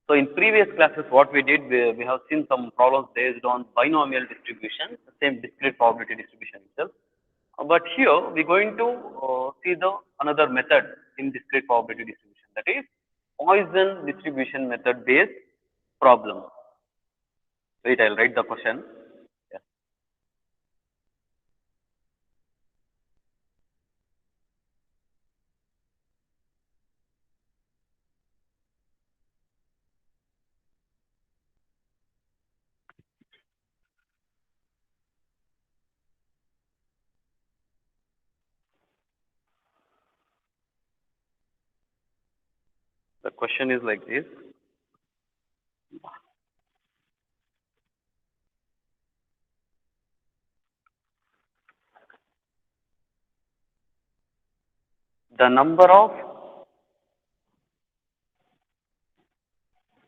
So in previous classes, what we did, we have seen some problems based on binomial distribution, the same discrete probability distribution itself. But here we're going to see the another method in discrete probability distribution, that is Poisson distribution method based problem. Wait, I'll write the question. Yeah. The question is like this. The number of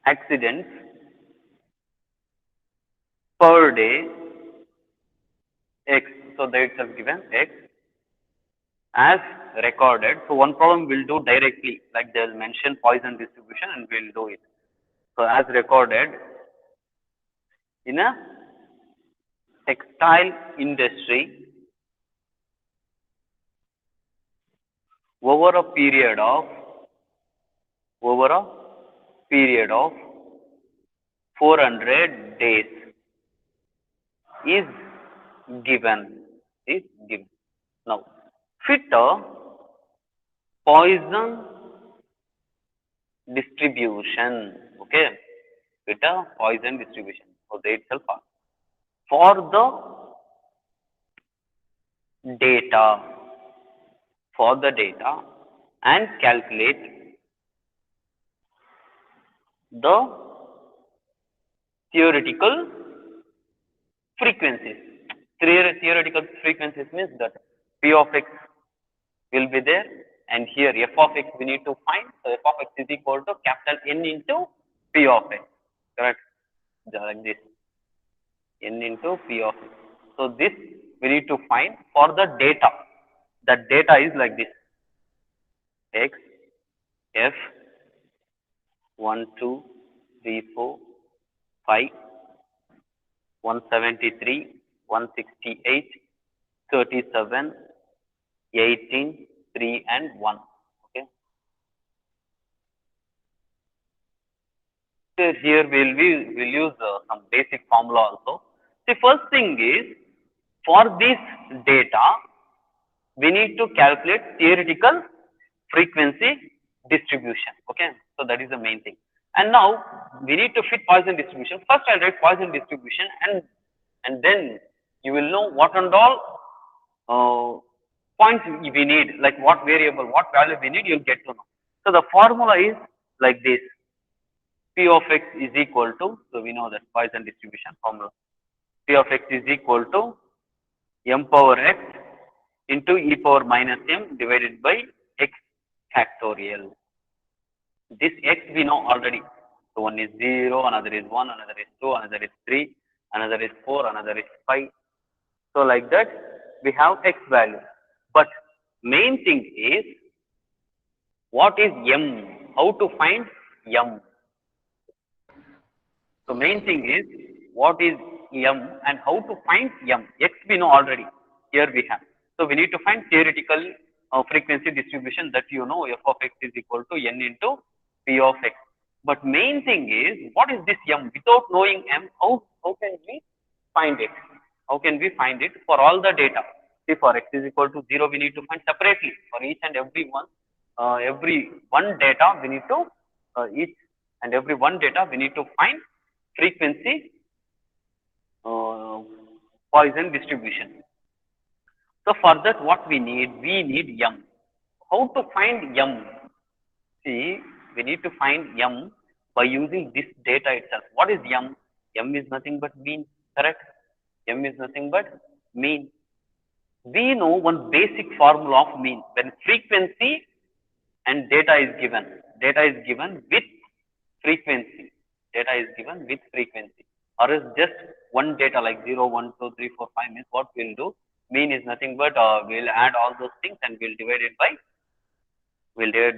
accidents per day x. So that itself given x as recorded. So one problem we'll do directly, like they'll mention Poisson distribution and we'll do it. So as recorded in a textile industry over a period of 400 days is given. Now fit a Poisson distribution. Okay, fit a Poisson distribution. So they itself are for data the data and calculate the theoretical frequencies. Theoretical frequencies means that P of x will be there, and here f of x we need to find. So f of x is equal to capital N into P of x, correct? Like this, N into P of x. So this we need to find for the data. The data is like this: x, f, 1, 2, 3, 4, 5, 173, 168, 37, 18, 3 and 1. Okay. So here we'll use some basic formula also. The first thing is, for this data we need to calculate theoretical frequency distribution. Okay, so that is the main thing. And now we need to fit Poisson distribution. First I'll write Poisson distribution, and then you will know what and all points we need, like what variable, what value we need, you'll get to know. So the formula is like this: P of x is equal to, so we know that Poisson distribution formula, P of x is equal to m power x into e power minus m divided by x factorial. This x we know already. So one is 0, another is 1, another is 2, another is 3, another is 4, another is 5. So like that we have x value. But main thing is, what is m? How to find m? So main thing is, what is m and how to find m? X we know already. Here we have. So we need to find theoretical frequency distribution, that you know f of x is equal to n into P of x. But main thing is, what is this m? Without knowing m, how can we find it? How can we find it for all the data? See, for x is equal to 0, we need to find separately for each and every one data. We need to each and every one data we need to find frequency Poisson distribution. So for that, what we need m. How to find m? See, we need to find m by using this data itself. What is m? M is nothing but mean, correct? M is nothing but mean. We know one basic formula of mean. When frequency and data is given with frequency. Data is given with frequency. Or is just one data like 0, 1, 2, 3, 4, 5 means what we'll do? Mean is nothing but we'll add all those things and we'll divide it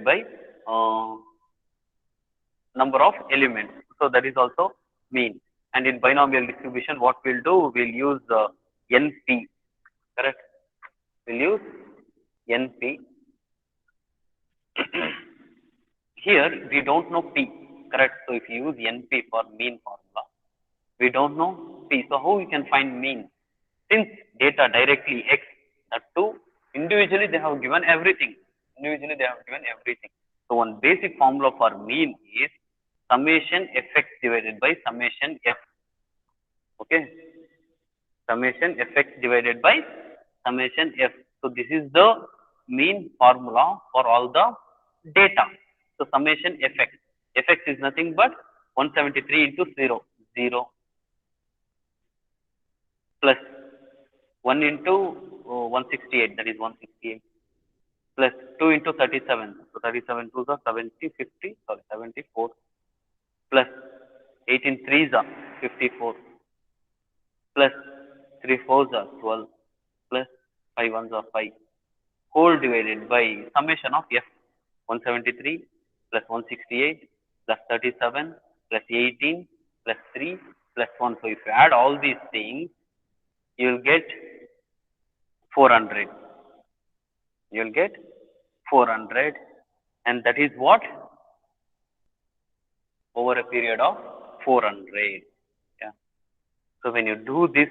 by uh, number of elements. So that is also mean. And in binomial distribution, what we'll do, we'll use NP, correct? We'll use NP. Here we don't know P, correct? So if you use NP for mean formula, we don't know P. So how we can find mean? Since data directly X, that two, individually they have given everything. Individually they have given everything. So one basic formula for mean is summation Fx divided by summation F. Okay. Summation Fx divided by summation F. So this is the mean formula for all the data. So summation Fx. Fx is nothing but 173 into 0, 0 plus 1 into 168, that is 168, plus 2 into 37, so 37 2s are 70, 50, sorry, 74, plus 18 3s are 54, plus 3 4s are 12, plus 5 1s are 5, whole divided by summation of f, 173 plus 168 plus 37 plus 18 plus 3 plus 1. So if you add all these things, you will get 400. You will get 400, and that is what, over a period of 400. Yeah. So when you do this,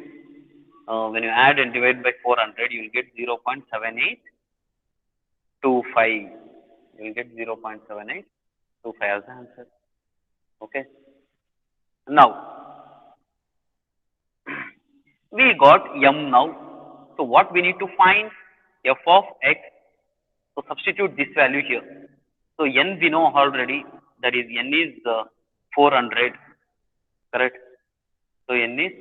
when you add and divide by 400, you will get 0.7825. You will get 0.7825 as the answer. Okay. Now we got m now. So what we need to find? F of x. So substitute this value here. So n we know already, that is n is 400, correct? So n is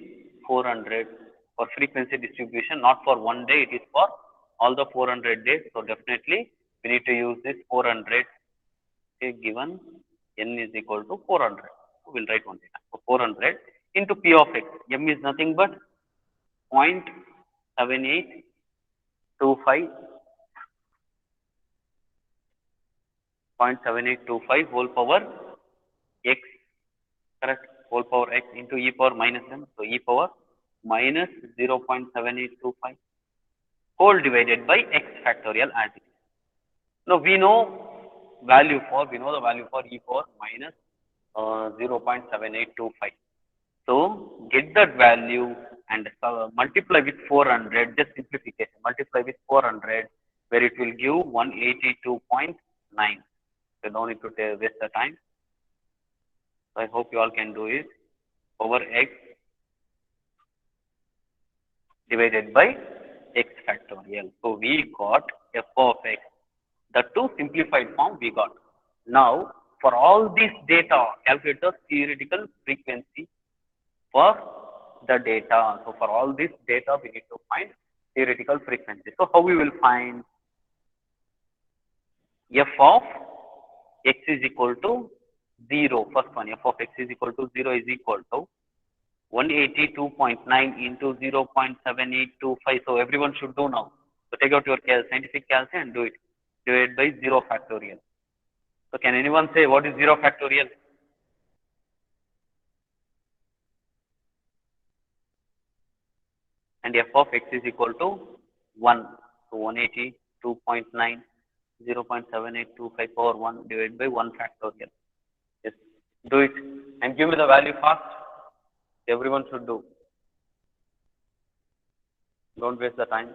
400 for frequency distribution, not for one day, it is for all the 400 days. So definitely we need to use this 400. Okay, given n is equal to 400. So we'll write one data. So 400 into p of x. M is nothing but 0.7825 0.7825 whole power x, correct? Whole power x into e power minus m. So e power minus 0.7825 whole divided by x factorial as it is. Now we know we know the value for e power minus 0.7825. So get that value and multiply with 400, just simplification, multiply with 400, where it will give 182.9. So no need to waste the time. So I hope you all can do it. Over x divided by x factorial. So we got f of x. The two simplified form we got. Now for all this data, calculate the theoretical frequency for the data. So for all this data, we need to find theoretical frequency. So how we will find? F of x is equal to 0. First one, f of x is equal to 0 is equal to 182.9 into 0.7825. So everyone should do now. So take out your scientific calculation and do it. Divide by 0 factorial. So can anyone say what is 0 factorial? And f of x is equal to 1. So 182.9, 0.7825 power 1 divided by 1 factorial. Yes, do it and give me the value fast. Everyone should do. Don't waste the time.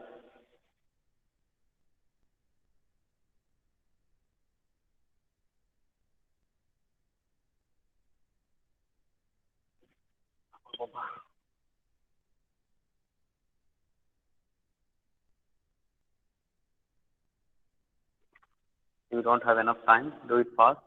You don't have enough time. Do it fast.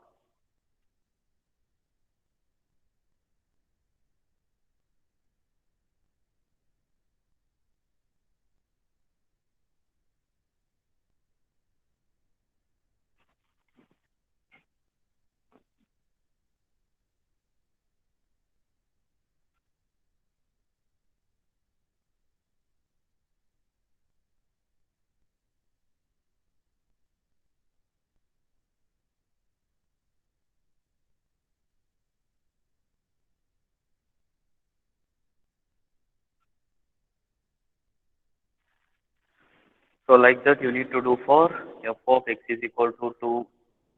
So like that you need to do for f of x is equal to 2,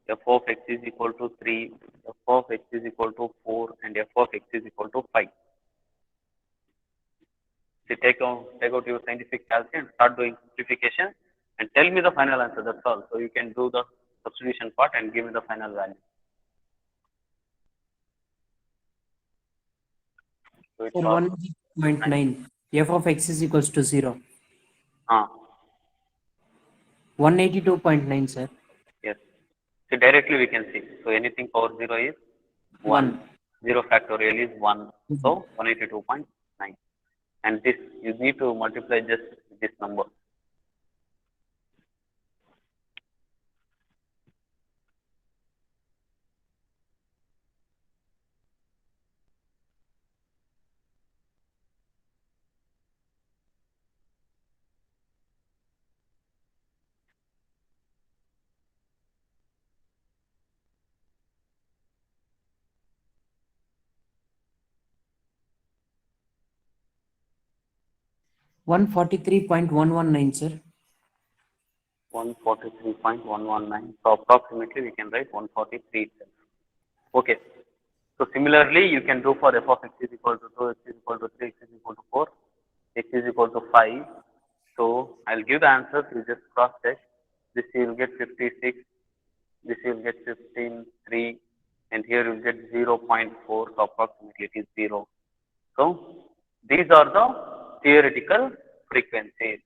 f of x is equal to 3, f of x is equal to 4, and f of x is equal to 5. So take out your scientific calculation, start doing simplification, and tell me the final answer. That's all. So you can do the substitution part and give me the final value. So it's For all 1.9, f of x is equals to 0. ah 182.9, sir. yes. So directly we can see. So anything power 0 is 1. 1. 0 factorial is 1. So 182.9. And this you need to multiply just this number. 143.119, sir. 143.119. So approximately we can write 143 itself. Okay. So similarly, you can do for f of x is equal to 2, x is equal to 3, x is equal to 4, x is equal to 5. So I'll give the answers. You just cross check. This you will get 56. This you will get 15.3, and here you will get 0.4. So approximately it is 0. So these are the theoretical frequencies.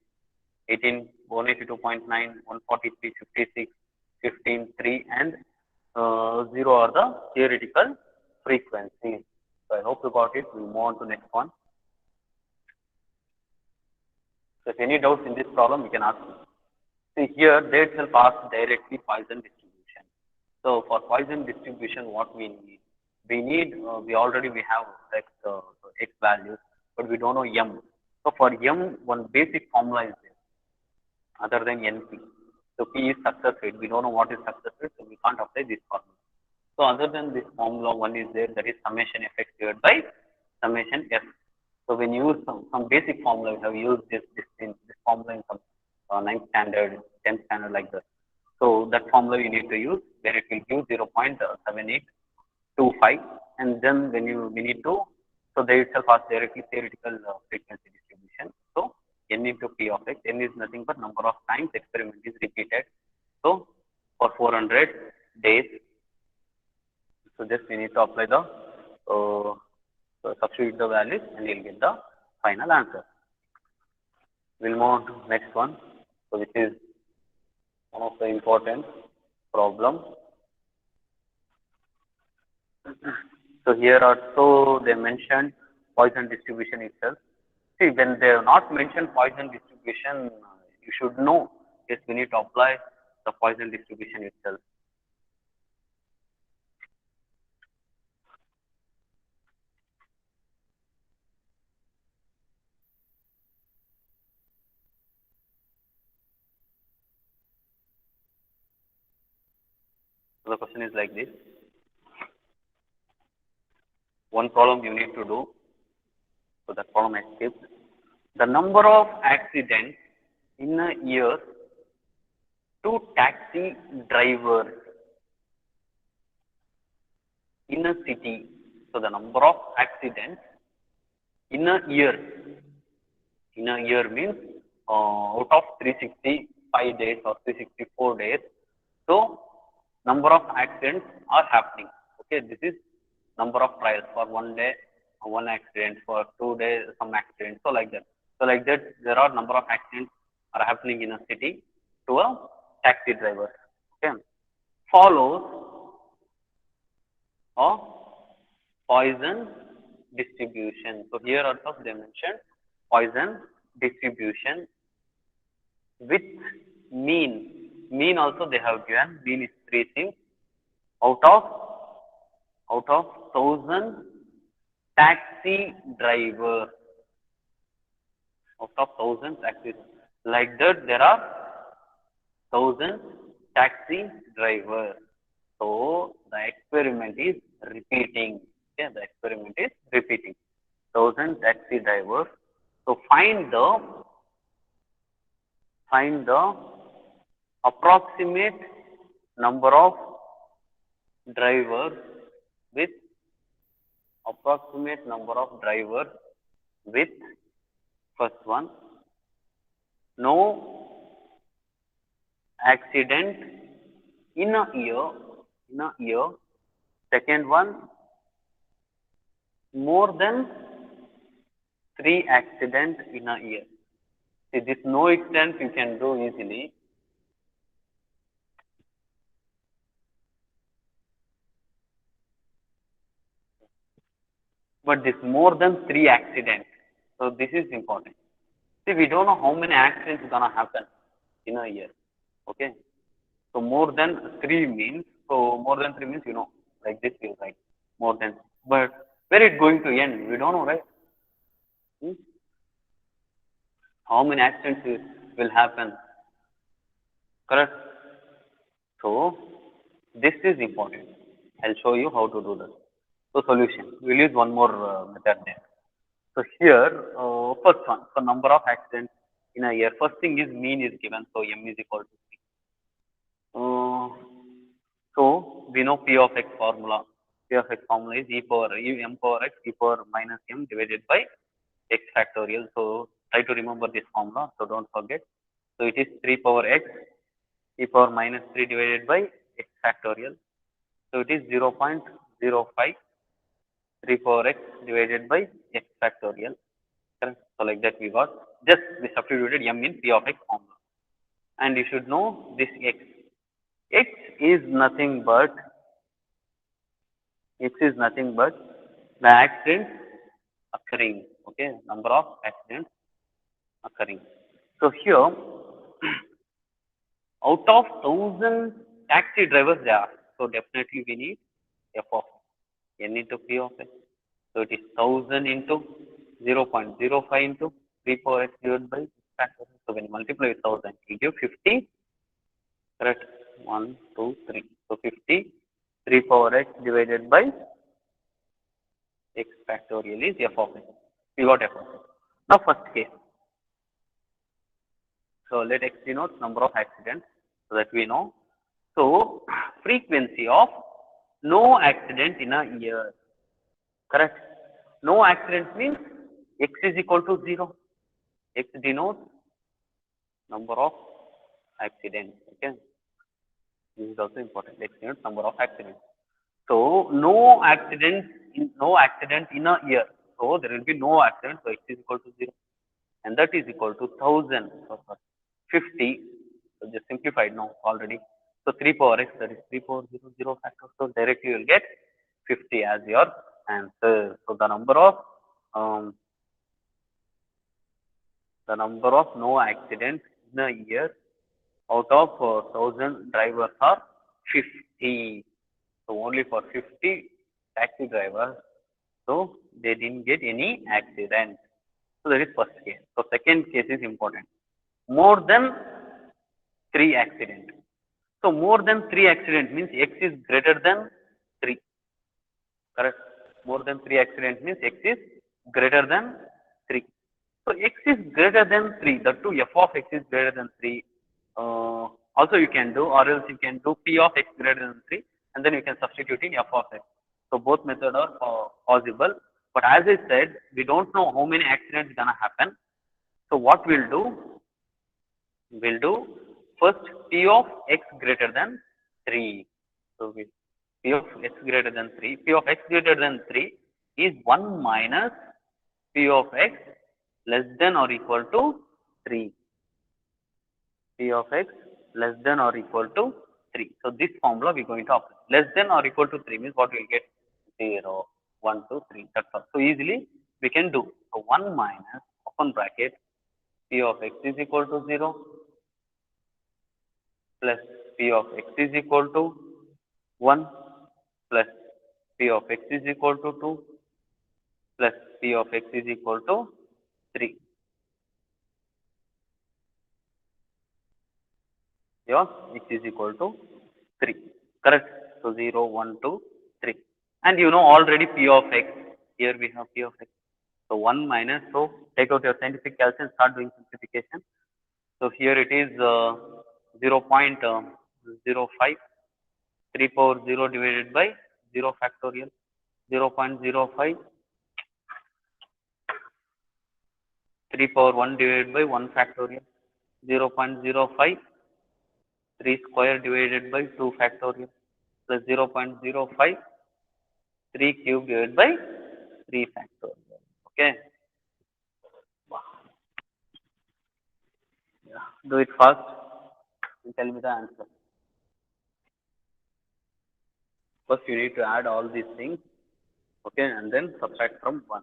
18, 182.9, 143, 56, 15, 3, and 0 are the theoretical frequencies. So I hope you got it. We'll move on to next one. So if any doubts in this problem, you can ask me. See here, they itself ask directly Poisson distribution. So for Poisson distribution, what we need? We already have x values, but we don't know m. So for m, one basic formula is there, other than np. So p is success rate. We don't know what is success rate, so we can't apply this formula. So other than this formula, one is there, that is summation fx divided by summation f. So when you use some basic formula, we have used this formula in some 9th standard, 10th standard like that. So that formula you need to use, where it will give 0.7825, and then when we need to, so they itself ask directly theoretical frequency distribution. So n into p of x, n is nothing but number of times experiment is repeated. So for 400 days, so just we need to apply the substitute the values, and you'll get the final answer. We'll move on to next one. So which is one of the important problems. So here also they mentioned Poisson distribution itself. See, when they have not mentioned Poisson distribution, you should know, yes, we need to apply the Poisson distribution itself. So the question is like this. One problem you need to do. So that problem I skipped. The number of accidents in a year to taxi drivers in a city. So the number of accidents in a year. In a year means out of 365 days or 364 days. So number of accidents are happening. Okay, this is number of trials for 1 day, one accident, for 2 days, some accidents. So like that. So like that, there are number of accidents are happening in a city to a taxi driver. Okay, follows a Poisson distribution. So here also they mentioned Poisson distribution with mean. Mean also they have given. Mean is 3 things. Out of 1,000 taxi drivers. Out of 1,000 taxis. Like that, there are 1,000 taxi drivers. So the experiment is repeating. Okay, the experiment is repeating. 1,000 taxi drivers. So find find the approximate number of drivers with first one, no accident in a year. Second one, more than 3 accidents in a year. See, this no extent you can do easily. But this more than 3 accidents. So this is important. See, we don't know how many accidents gonna happen in a year. Okay. So more than 3 means, like this is right. More than, but where it going to end? We don't know, right? How many accidents will happen? Correct? So this is important. I'll show you how to do this. So solution, we'll use one more method there. So here, first one, so number of accidents in a year. First thing is mean is given, so m is equal to 3. So we know P of x formula. P of x formula is m power x e power minus m divided by x factorial. So try to remember this formula, so don't forget. So it is 3 power x e power minus 3 divided by x factorial. So it is 0.05 3 power x divided by x factorial. Correct? So like that we got, just we substituted m in P of x formula. And you should know this x. X is nothing but the accidents occurring. Okay, number of accidents occurring. So here, out of 1,000 taxi drivers there are, so definitely we need f of n into P of x. So it is 1,000 into 0.05 into 3 power x divided by factor. So when you multiply with 1,000, you give 50. Correct? 1, 2, 3. So 50, 3 power x divided by x factorial is f of x. We got f of x. Now first case. So let x denote number of accidents so that we know. So frequency of no accident in a year. Correct? No accident means x is equal to 0. X denotes number of accidents. Okay. This is also important. X denotes number of accidents. So no accident in a year. So there will be no accident. So x is equal to 0, and that is equal to 1,000. 50. So just simplified now already. So 3 power x, that is 3 power 0 factor. So directly you will get 50 as your answer. So the number of no accidents in a year out of 1,000 drivers are 50. So only for 50 taxi drivers, so they didn't get any accident. So that is first case. So second case is important. More than 3 accidents. So more than 3 accidents means x is greater than 3. Correct? More than 3 accidents means x is greater than 3. So x is greater than 3. That too, f of x is greater than 3. Also you can do, or else you can do P of x greater than 3, and then you can substitute in f of x. So both methods are possible. But as I said, we don't know how many accidents gonna happen. So what we'll do? We'll do first P of x greater than 3. So P of x greater than 3. P of x greater than 3 is 1 minus P of x less than or equal to 3. P of x less than or equal to 3. So this formula we're going to apply. Less than or equal to 3 means what we'll get? 0, 1, 2, 3. That's all. So easily we can do. So 1 minus open bracket P of x is equal to 0 plus P of x is equal to 1 plus P of x is equal to 2 plus P of x is equal to 3. Yeah, x is equal to 3. Correct? So 0, 1, 2, 3. And you know already P of x. Here we have P of x. So 1 minus, so take out your scientific calculation, start doing simplification. So here it is 0.05. 3 power 0 divided by 0 factorial. 0.05. 3 power 1 divided by 1 factorial. 0.05. 3 square divided by 2 factorial plus 0.05. 3 cube divided by 3 factorial. Okay. Yeah. Do it fast and tell me the answer. First you need to add all these things. Okay, and then subtract from 1.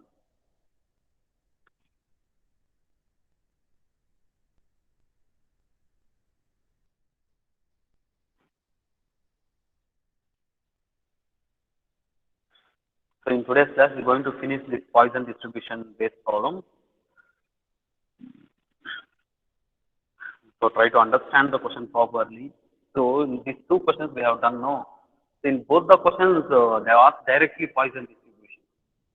So in today's class, we're going to finish this Poisson distribution based problem. So try to understand the question properly. So in these two questions we have done now. In both the questions, they asked directly Poisson distribution.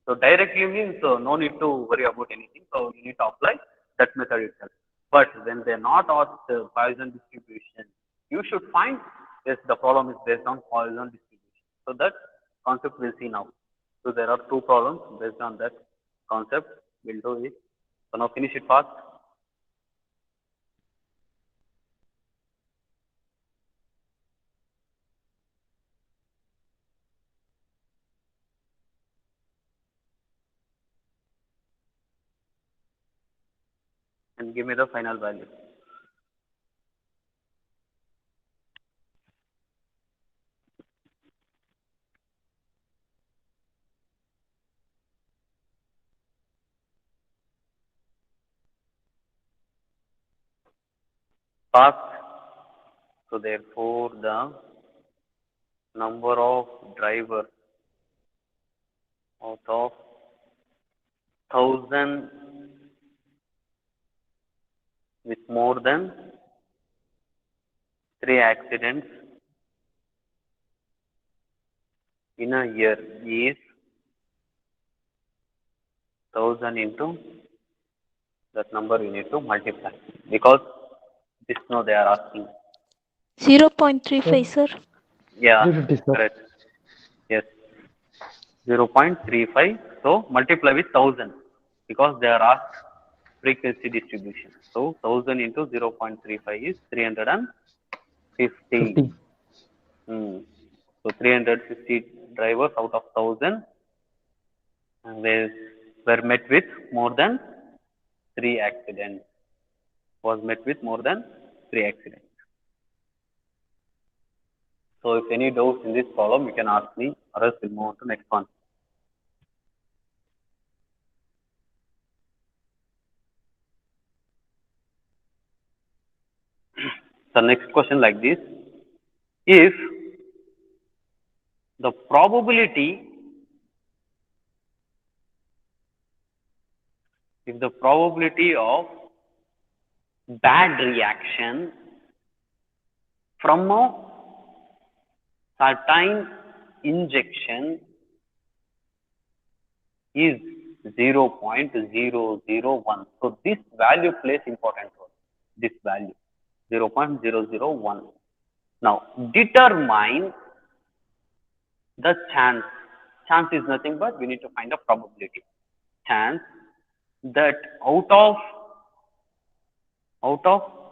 So directly means no need to worry about anything. So you need to apply that method itself. But when they are not asked Poisson distribution, you should find yes the problem is based on Poisson distribution. So that concept we'll see now. So there are two problems based on that concept. We'll do it. So now finish it fast. And give me the final value. Fast. So therefore the number of drivers out of 1000 with more than 3 accidents in a year is 1000 into that number you need to multiply because this no they are asking 0.35, sir. yeah 350, sir. correct yes 0.35 so multiply with 1000 because they are asked frequency distribution so 1000 into 0.35 is 350 50. So 350 drivers out of 1000 were met with more than 3 accidents. Was met with more than 3 accidents. So if any doubts in this problem, you can ask me, or else we'll move on to next one. So next question like this: if the probability of bad reaction from a certain injection is 0.001. So this value plays important role. This value 0.001. Now determine the chance. Chance is nothing but we need to find a probability. Chance that out of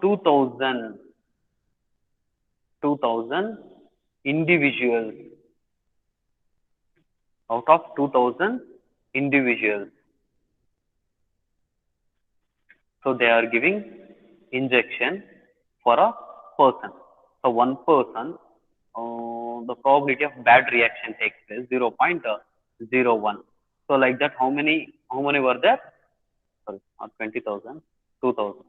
2000 individuals, out of 2000 individuals, so they are giving injection for a person. So one person, the probability of bad reaction takes place 0.01. So like that, how many were there? Sorry, not 20,000, 2,000.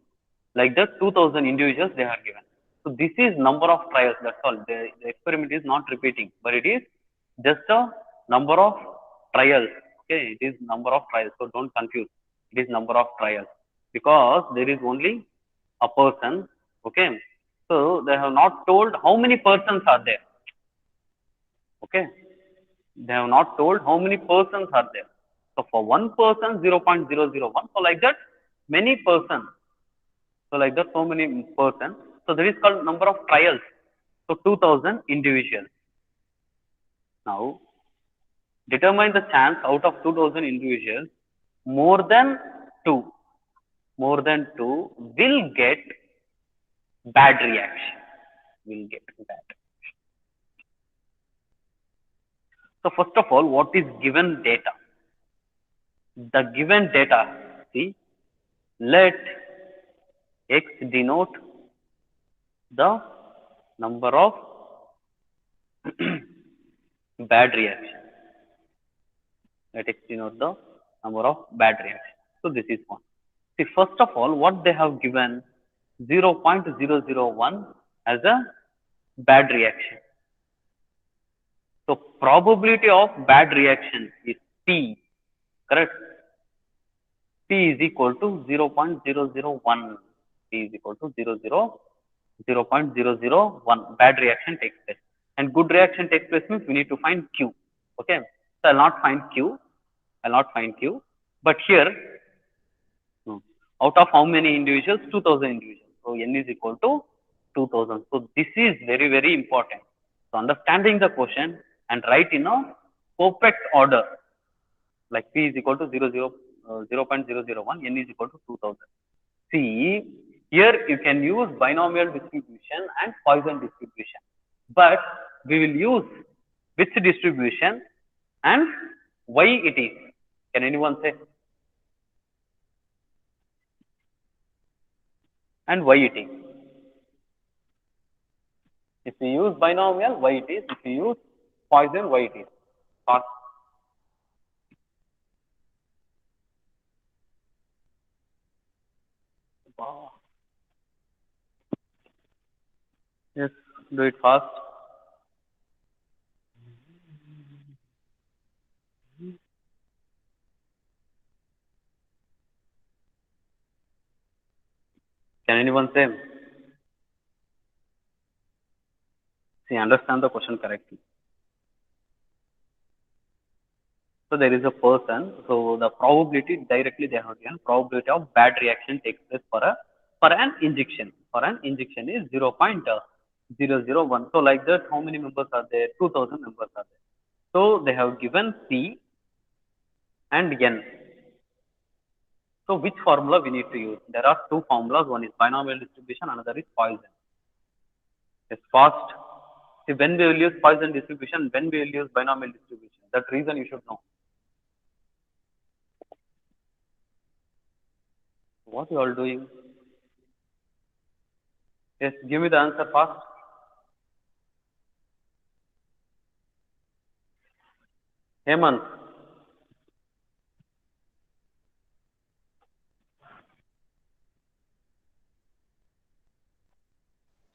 Like that, 2,000 individuals they are given. So this is number of trials. That's all. The experiment is not repeating, but it is just a number of trials. Okay, it is number of trials. So don't confuse. It is number of trials because there is only a person. Okay, so they have not told how many persons are there. Okay, they have not told how many persons are there. So for one person 0.001. So like that, many persons. So like that, so many persons. So that is called number of trials. So 2000 individuals. Now determine the chance out of 2000 individuals, more than 2 will get bad reaction. Will get bad. So first of all, what is given data? The given data, see, let X denote the number of bad reaction. Let X denote the number of bad reaction. So this is one. See, first of all, what they have given 0.001 as a bad reaction. So probability of bad reaction is P, correct? P is equal to 0.001. P is equal to 0.001. Bad reaction takes place. And good reaction takes place means we need to find Q. Okay. So I'll not find Q. But here, out of how many individuals? 2000 individuals. So N is equal to 2000. So this is very, very important. So understanding the question and write in a perfect order, like P is equal to 0.001, N is equal to 2000. See, here you can use binomial distribution and Poisson distribution, but we will use which distribution and why it is. Can anyone say? And why it is? If we use binomial, why it is? If we use Poisson, why it is? Fast. Wow. Yes, do it fast. Can anyone say? See, understand the question correctly. So there is a person. So the probability directly they have given probability of bad reaction takes place for an injection. For an injection is 0.001. So like that, how many members are there? 2000 members are there. So they have given P and N. So which formula we need to use? There are two formulas. One is binomial distribution, another is Poisson. It's fast. See, when we will use Poisson distribution, when we will use binomial distribution. That reason you should know. What you all doing? Yes, give me the answer fast. Hemant.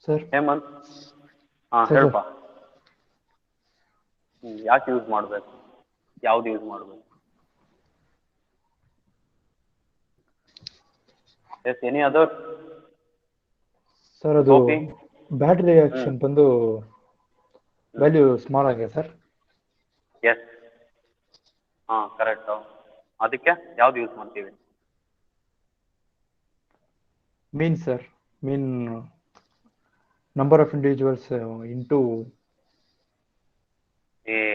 Sir, Hemant. Sir, ಹೇಳಪ್ಪ. ಯಾಕೆ use ಮಾಡಬೇಕು? ಯಾವ್ದು use ಮಾಡಬೇಕು? S, any other? Sir ಅದು bad reaction ಬಂದು value small ಆಗಿದೆ sir. Yes, correct. ಅದಕ್ಕೆ ಯಾವ್ದು ಯೂಸ್ ಮಾಡ್ತೀವಿ? Mean sir, mean number of individuals into.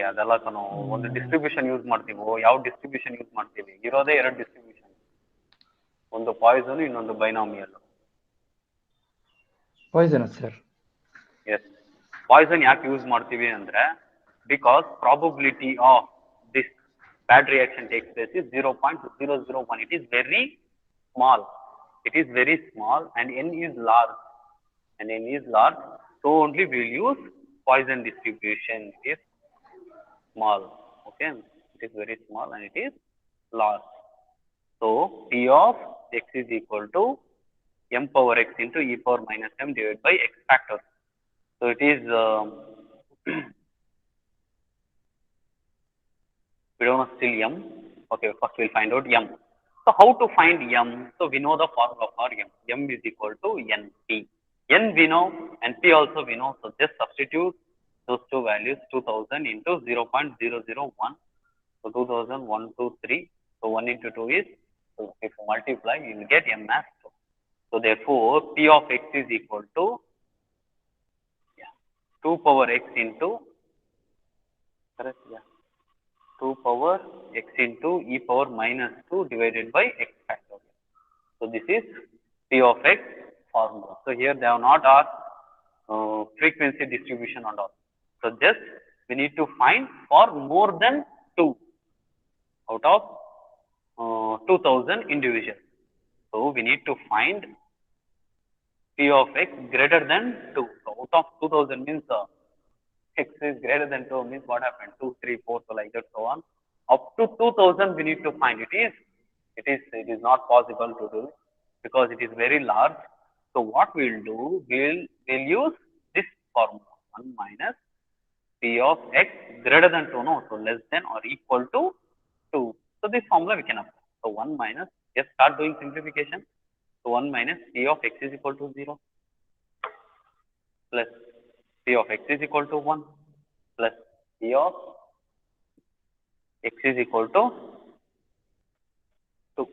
ಅದೆಲ್ಲ ಕಣೋ, ಒಂದು ಡಿಸ್ಟ್ರಿಬ್ಯೂಷನ್ ಯೂಸ್ ಮಾಡ್ತೀವಿ. ಯಾವ ಡಿಸ್ಟ್ರಿಬ್ಯೂಷನ್ ಯೂಸ್ ಮಾಡ್ತೀವಿ? ಇರೋದೇ ಎರಡು ಡಿಸ್ಟ್ರಿಬ್ಯೂಷನ್, ಒಂದು ಪಾಯ್ಸನ್, ಇನ್ನೊಂದು binomial. Poisson sir. Yes, Poisson ಯಾಕೆ ಯೂಸ್ ಮಾಡ್ತೀವಿ ಅಂದ್ರೆ, because probability of this bad reaction takes place is 0.001. It is very small. And N is large. So only we will use Poisson distribution. It is small. Okay. It is very small and it is large. So P of X is equal to M power X into E power minus M divided by X factor. So it is we don't know still M. Okay, first we'll find out M. So how to find M? So we know the formula for M. M is equal to NP. N we know and P also we know. So just substitute those two values, 2000 into 0.001. So 2000, 1, 2, 3. So 1 into 2 is, so if you multiply, you will get M as 2. So So therefore, P of x is equal to 2 power x into, correct? Yeah. 2 power x into e power minus 2 divided by x factorial. So this is P of x formula. So here they have not asked frequency distribution and all. So just we need to find for more than 2 out of 2000 individuals. So we need to find P of x greater than 2. So out of 2000 means x is greater than 2 means what happened? 2, 3, 4, so like that, so on. Up to 2000 we need to find. It is not possible to do because it is very large. So what we'll do, we'll use this formula 1 minus P of x greater than 2, no, so less than or equal to 2. So this formula we can apply. So 1 minus, just start doing simplification. So 1 minus P of x is equal to 0 plus P of x is equal to 1 plus P of x is equal to 2.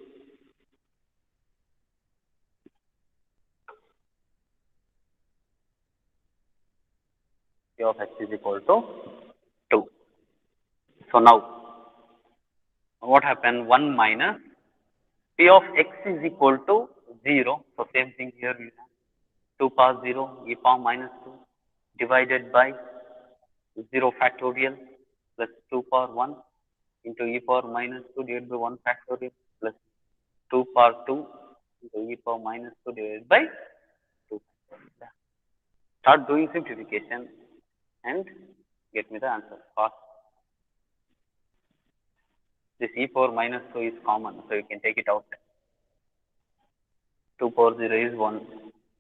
P of x is equal to 2. So now what happened? 1 minus P of x is equal to 0. So same thing here we have 2 power 0 e power minus 2 divided by 0 factorial plus 2 power 1 into e power minus 2 divided by 1 factorial plus 2 power 2 into e power minus 2 divided by 2. Start doing simplification and get me the answer fast. This e power minus 2 is common, so you can take it out. 2 power 0 is 1.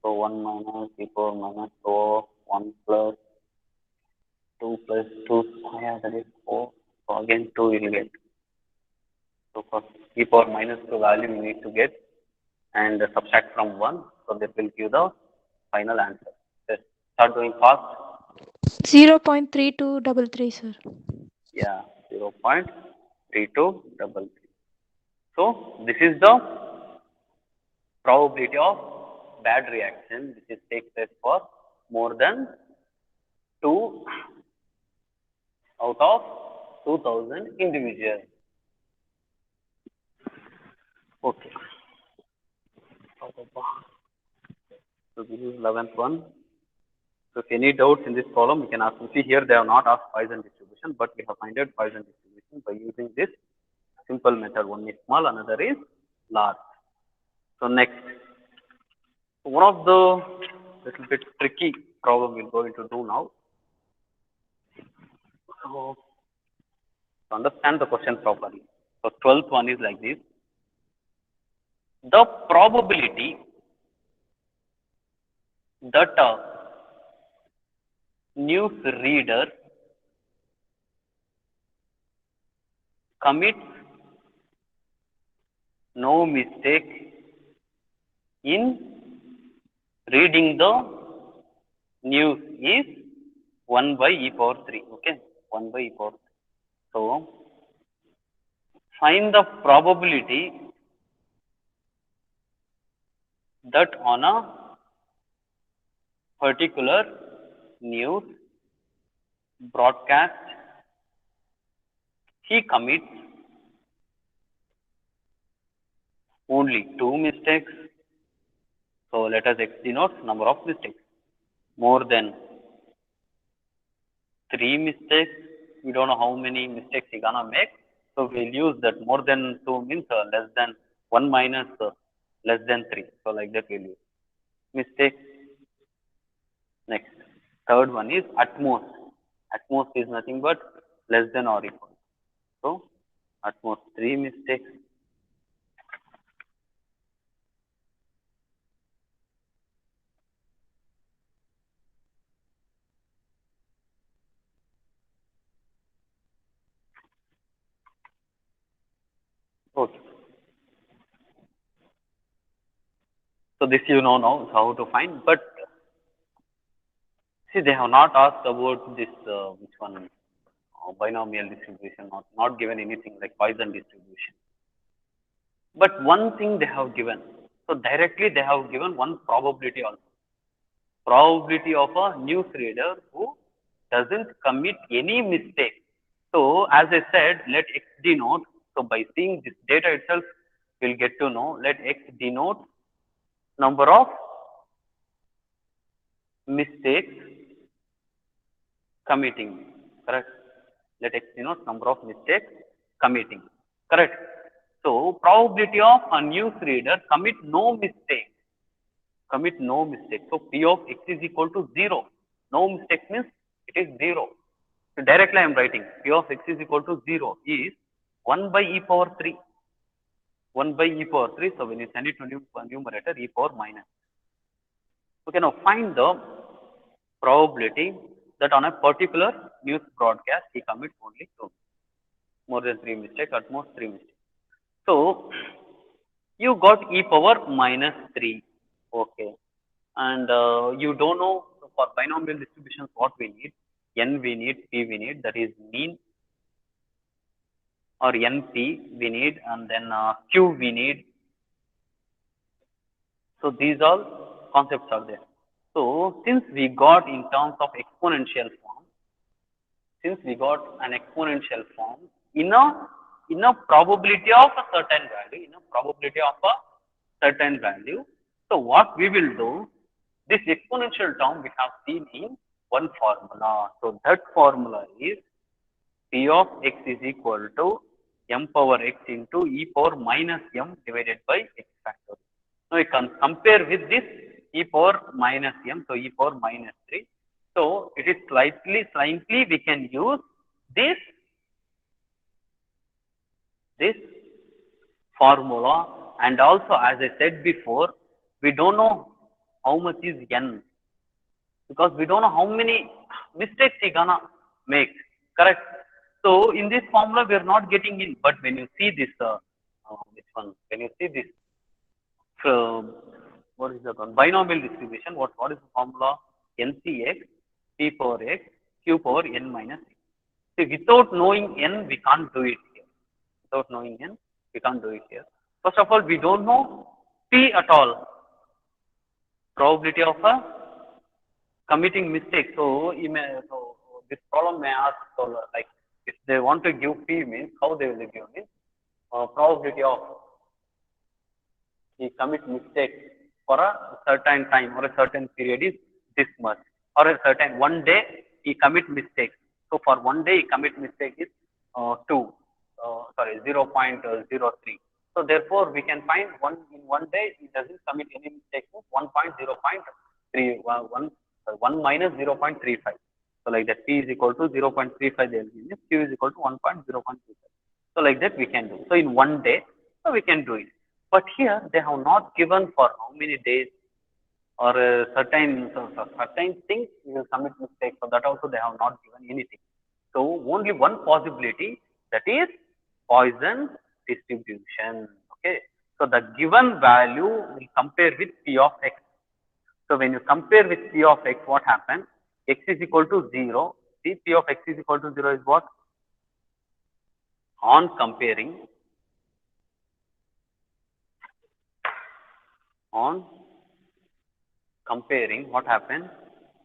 So 1 minus e power minus 4, 1 plus 2 plus 2 square, that is 4. So again 2 will get. So for e power minus 2 value you need to get and subtract from 1. So that will give the final answer. Just start doing fast. 0.3233, sir. Yeah, 0.3233. So this is the probability of bad reaction which is takes place for more than 2 out of 2000 individuals. Okay. So this is 11th one. So if any doubts in this column, you can ask me. See here, they have not asked Poisson distribution, but we have found out Poisson distribution by using this simple method. One is small, another is large. So next, one of the little bit tricky problem we're going to do now. So to understand the question properly. So 12th one is like this. The probability that a news reader commits no mistake in reading the news is 1 by e power 3. Okay, 1 by e power 3. So find the probability that on a particular news broadcast he commits only 2 mistakes. So let us x denotes number of mistakes. More than 3 mistakes. We don't know how many mistakes he gonna make. So we'll use that more than 2 means less than 1 minus less than 3. So like that we'll use. Mistake. Next. Third one is at most. At most is nothing but less than or equal. So at most 3 mistakes. Okay. So this you know now how to find, but see they have not asked about this which one binomial distribution, not given anything like Poisson distribution. But one thing they have given. So So directly they have given one probability also. Probability of a newsreader who doesn't commit any mistake. So as I said, let X denote. So by seeing this data itself, we'll get to know. Let X denote number of mistakes committing. Correct. Let X denote number of mistakes committing. Correct. So probability of a newsreader commit no mistake. Commit no mistake. So P of X is equal to 0. No mistake means it is 0. So directly I am writing P of X is equal to 0 is 1 by e power 3. 1 by e power 3. So when you send it to numerator, e power minus. Okay, now find the probability that on a particular news broadcast he commits only 2. More than 3 mistakes, at most 3 mistakes. So you got e power minus 3. Okay. And you don't know for binomial distributions what we need. N we need, P we need, that is mean, or NP we need, and then Q we need. So these all concepts are there. So since we got in terms of exponential form, in a probability of a certain value, so what we will do, this exponential term we have seen in one formula. So that formula is P of X is equal to m power x into e power minus m divided by x factor. Now we can compare with this e power minus m, so e power minus 3. So it is slightly we can use this formula, and also as I said before, we don't know how much is n, because we don't know how many mistakes he gonna make. Correct. So in this formula we are not getting in, but when you see this when you see this what is the binomial distribution, what is the formula? NCX p power x q power n minus x. See, without knowing n we can't do it here. First of all, we don't know p at all, probability of a committing mistake. So this problem may ask, so like if they want to give p means how they will give means probability of he commit mistake for a certain time or a certain period is this much, or a certain one day he commit mistake. So for one day he commit mistake is 0.03. So therefore we can find in one day he doesn't commit any mistake, 1 minus 0.35. So like that P is equal to 0.35, they will give, Q is equal to 1.035. So like that we can do. So in one day, so we can do it. But here they have not given for how many days or certain things you will commit mistake. So that also they have not given anything. So only one possibility, that is Poisson distribution. Okay. So the given value will compare with P of X. So when you compare with P of X, what happens? X is equal to 0. See, P of X is equal to 0 is what? On comparing, what happens?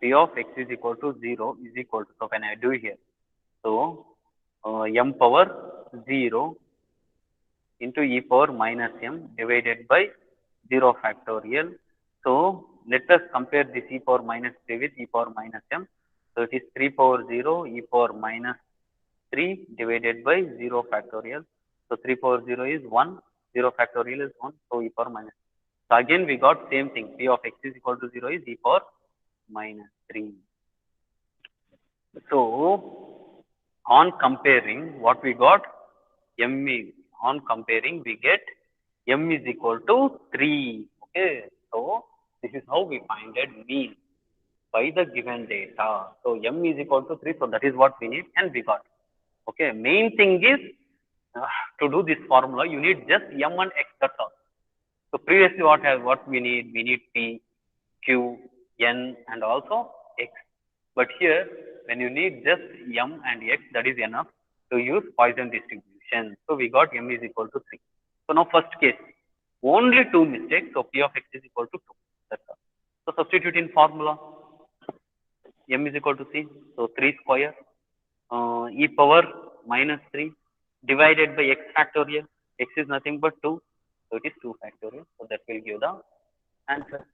P of X is equal to 0 is equal to, so when I do here, so m power 0 into e power minus m divided by 0 factorial. So let us compare this e power minus 3 with e power minus m. So it is 3 power 0 e power minus 3 divided by 0 factorial. So 3 power 0 is 1, 0 factorial is 1, so e power minus. So again we got same thing, P of X is equal to 0 is e power minus 3. So on comparing, what we got? On comparing we get m is equal to 3. Okay. So this is how we find mean by the given data. So m is equal to 3. So that is what we need, and we got. Okay. Main thing is to do this formula, you need just m and x, that's all. So previously what we need? We need p, q, n, and also x. But here when you need just m and x, that is enough to use Poisson distribution. So we got m is equal to 3. So now first case, Only two mistakes. So P of x is equal to 2. That's all. So substitute in formula. M is equal to C. So 3 square e power minus 3 divided by x factorial. X is nothing but 2. So it is 2 factorial. So that will give the answer.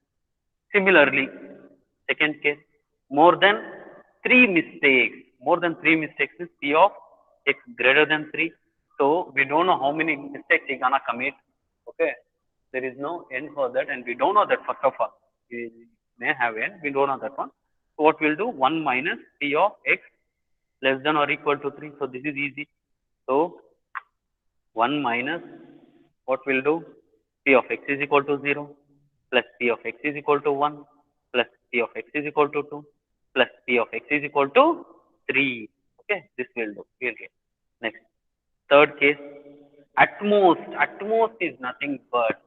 Similarly, second case, more than 3 mistakes. More than 3 mistakes is P of x greater than 3. So we don't know how many mistakes he gonna commit. Okay. There is no end for that, and we don't know that first of all. We may have end, we don't know that one. So what we'll do? 1 minus P of x less than or equal to 3. So this is easy. So 1 minus what we'll do? P of x is equal to 0 plus P of x is equal to 1 plus P of x is equal to 2 plus P of x is equal to 3. Okay, this will do. We'll get. Next, third case, at most is nothing but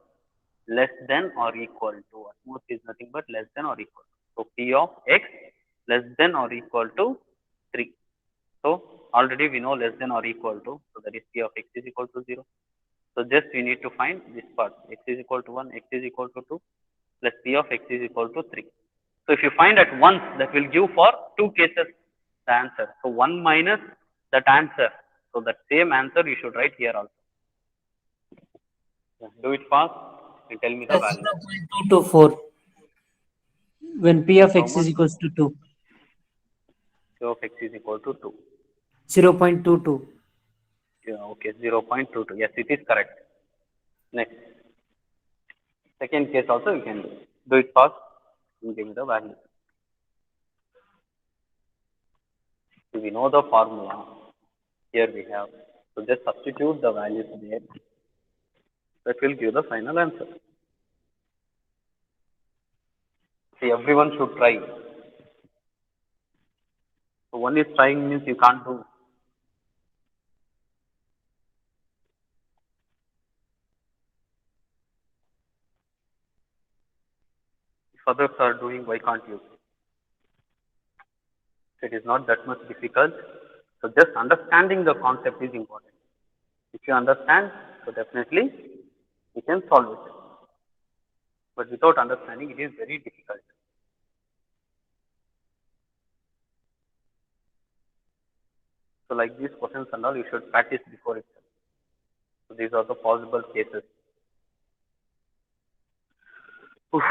less than or equal to. At most is nothing but less than or equal to. So P of x less than or equal to 3. So already we know less than or equal to. So that is P of x is equal to 0. So just we need to find this part. X is equal to 1, x is equal to 2 plus P of x is equal to 3. So if you find at once, that will give for two cases the answer. So 1 minus that answer. So that same answer you should write here also. Do it fast and tell me the value. 0.224 when P of How x is much? equals to 2. P of x is equal to 2. 0.22. Yeah, okay, 0.22. Yes, it is correct. Next. Second case also you can do. Do it fast and give me the value. So we know the formula. Here we have. So just substitute the values there. That will give the final answer. See, everyone should try. So one is trying means you can't do. If others are doing, why can't you? It is not that much difficult. So just understanding the concept is important. If you understand, so definitely you can solve it. But without understanding, it is very difficult. So like these questions and all, you should practice before itself. So these are the possible cases. Oof.